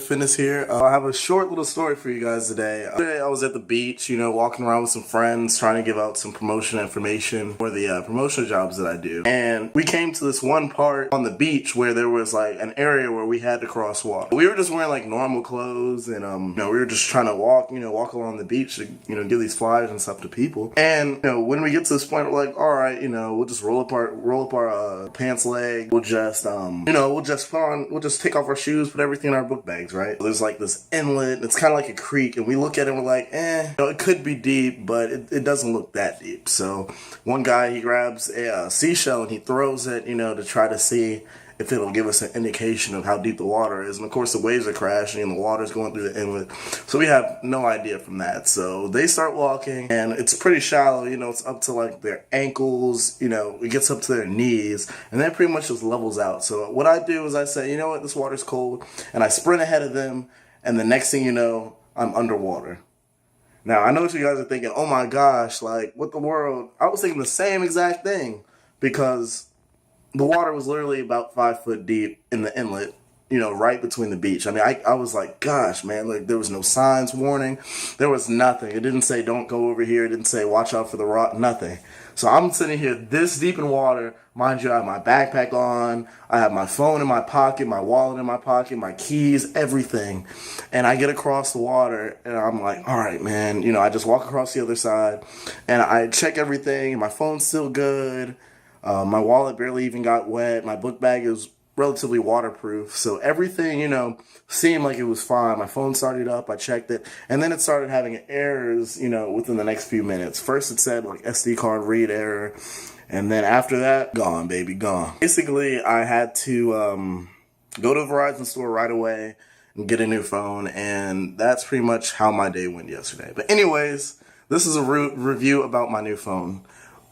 Fitness here. I have a short little story for you guys today. Today I was at the beach, walking around with some friends, trying to give out some promotion information for the promotional jobs that I do. And we came to this one part on the beach where there was like an area where we had to cross walk. We were just wearing like normal clothes, and we were just trying to walk along the beach to give these flyers and stuff to people. And when we get to this point, we're like, all right, we'll just roll up our pants leg. We'll just we'll just take off our shoes, put everything in our book bags, right? There's like this inlet, it's kind of like a creek, and we look at it and we're like, it could be deep, but it doesn't look that deep. So one guy, he grabs a seashell and he throws it, to try to see if it'll give us an indication of how deep the water is. And of course the waves are crashing and the water's going through the inlet, so we have no idea from that. So they start walking, and it's pretty shallow, it's up to like their ankles, it gets up to their knees, and then pretty much just levels out. So what I do is I say, you know what, this water's cold, and I sprint ahead of them, and the next thing you know, I'm underwater. Now I know what you guys are thinking, oh my gosh, like what the world? I was thinking the same exact thing, because the water was literally about 5 foot deep in the inlet, right between the beach. I mean, I was like, gosh, man, like there was no signs warning. There was nothing. It didn't say don't go over here. It didn't say watch out for the rock, nothing. So I'm sitting here this deep in water. Mind you, I have my backpack on. I have my phone in my pocket, my wallet in my pocket, my keys, everything. And I get across the water and I'm like, all right, man. I just walk across the other side and I check everything. And my phone's still good. My wallet barely even got wet. My book bag is relatively waterproof. So everything, seemed like it was fine. My phone started up. I checked it. And then it started having errors, within the next few minutes. First it said like SD card read error. And then after that, gone, baby, gone. Basically, I had to go to the Verizon store right away and get a new phone. And that's pretty much how my day went yesterday. But anyways, this is a review about my new phone.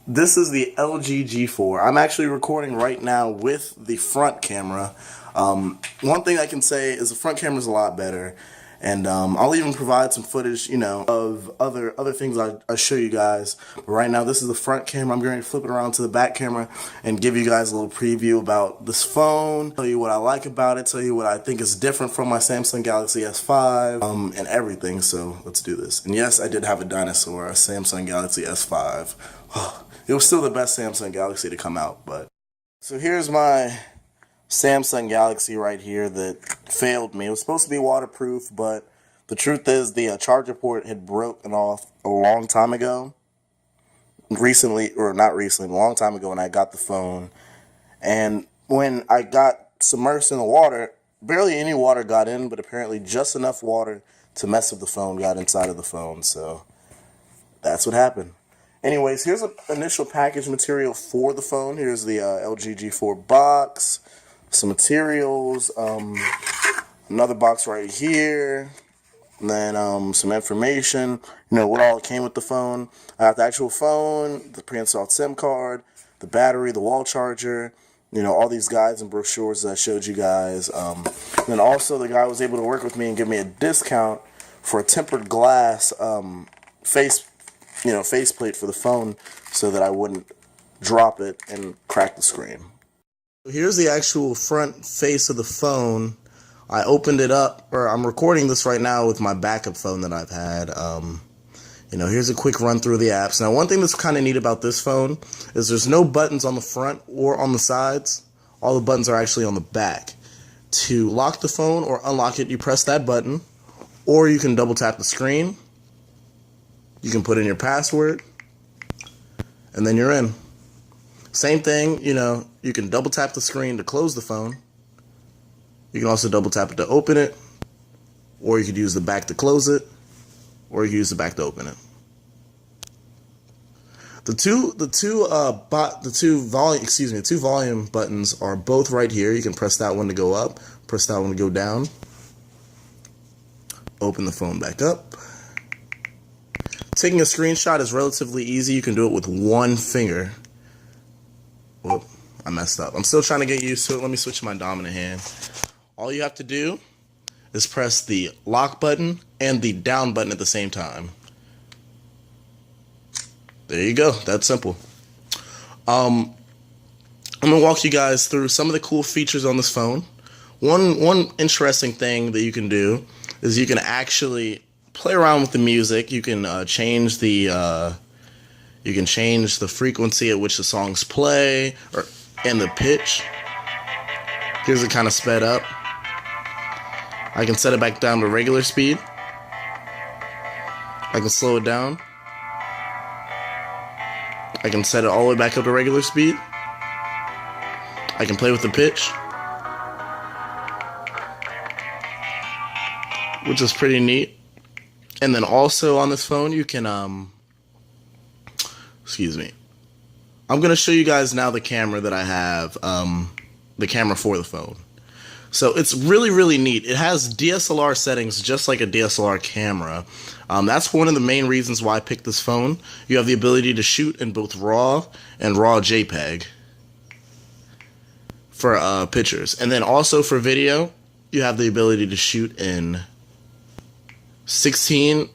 This is the LG G4. I'm actually recording right now with the front camera. One thing I can say is the front camera is a lot better, and I'll even provide some footage, of other things I'll show you guys. But right now, this is the front camera. I'm going to flip it around to the back camera and give you guys a little preview about this phone. Tell you what I like about it. Tell you what I think is different from my Samsung Galaxy S5 and everything. So let's do this. And yes, I did have a dinosaur, a Samsung Galaxy S5. It was still the best Samsung Galaxy to come out, but. So here's my Samsung Galaxy right here that failed me. It was supposed to be waterproof, but the truth is the charger port had broken off a long time ago. Recently, or not recently, a long time ago when I got the phone. And when I got submersed in the water, barely any water got in, but apparently just enough water to mess with the phone got inside of the phone. So that's what happened. Anyways, here's an initial package material for the phone. Here's the LG G4 box, some materials, another box right here, and then some information, what all came with the phone. I have the actual phone, the pre-installed SIM card, the battery, the wall charger, all these guides and brochures that I showed you guys. And then also the guy was able to work with me and give me a discount for a tempered glass faceplate for the phone so that I wouldn't drop it and crack the screen. Here's the actual front face of the phone. I opened it up, or I'm recording this right now with my backup phone that I've had. Here's a quick run through the apps. Now, one thing that's kind of neat about this phone is there's no buttons on the front or on the sides. All the buttons are actually on the back. To lock the phone or unlock it, you press that button, or you can double tap the screen. You can put in your password, and then you're in. Same thing, you can double tap the screen to close the phone. You can also double tap it to open it, or you could use the back to close it, or you can use the back to open it. The two volume buttons are both right here. You can press that one to go up, press that one to go down. Open the phone back up. Taking a screenshot is relatively easy. You can do it with one finger. Whoop, I messed up. I'm still trying to get used to it. Let me switch to my dominant hand. All you have to do is press the lock button and the down button at the same time. There you go. That's simple. I'm going to walk you guys through some of the cool features on this phone. One interesting thing that you can do is you can actually play around with the music. You can change the frequency at which the songs play, and the pitch. Here's it kind of sped up. I can set it back down to regular speed. I can slow it down. I can set it all the way back up to regular speed. I can play with the pitch, which is pretty neat. And then also on this phone, you can, excuse me. I'm going to show you guys now the camera that I have, the camera for the phone. So it's really, really neat. It has DSLR settings just like a DSLR camera. That's one of the main reasons why I picked this phone. You have the ability to shoot in both RAW and RAW JPEG for pictures. And then also for video, you have the ability to shoot in a 16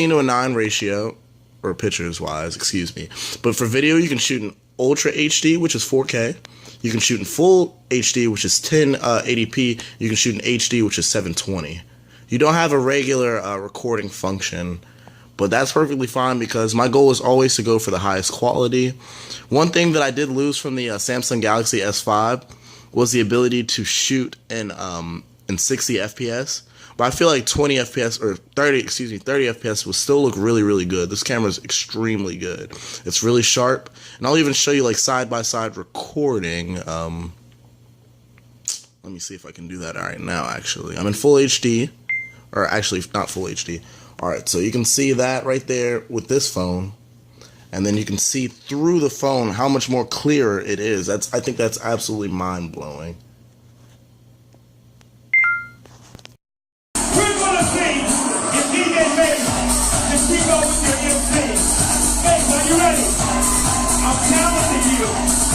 to a 9 ratio, or pictures wise, excuse me. But for video, you can shoot in Ultra HD, which is 4K. You can shoot in Full HD, which is 1080p. You can shoot in HD, which is 720. You don't have a regular recording function, but that's perfectly fine because my goal is always to go for the highest quality. One thing that I did lose from the Samsung Galaxy S5 was the ability to shoot in 60 FPS. But I feel like 20 FPS or 30 FPS will still look really, really good. This camera is extremely good. It's really sharp. And I'll even show you like side-by-side recording. Let me see if I can do that right now, actually. I'm in Full HD. Or actually, not Full HD. Alright, so you can see that right there with this phone. And then you can see through the phone how much more clearer it is. I think that's absolutely mind-blowing. Are you ready? I'm challenging you.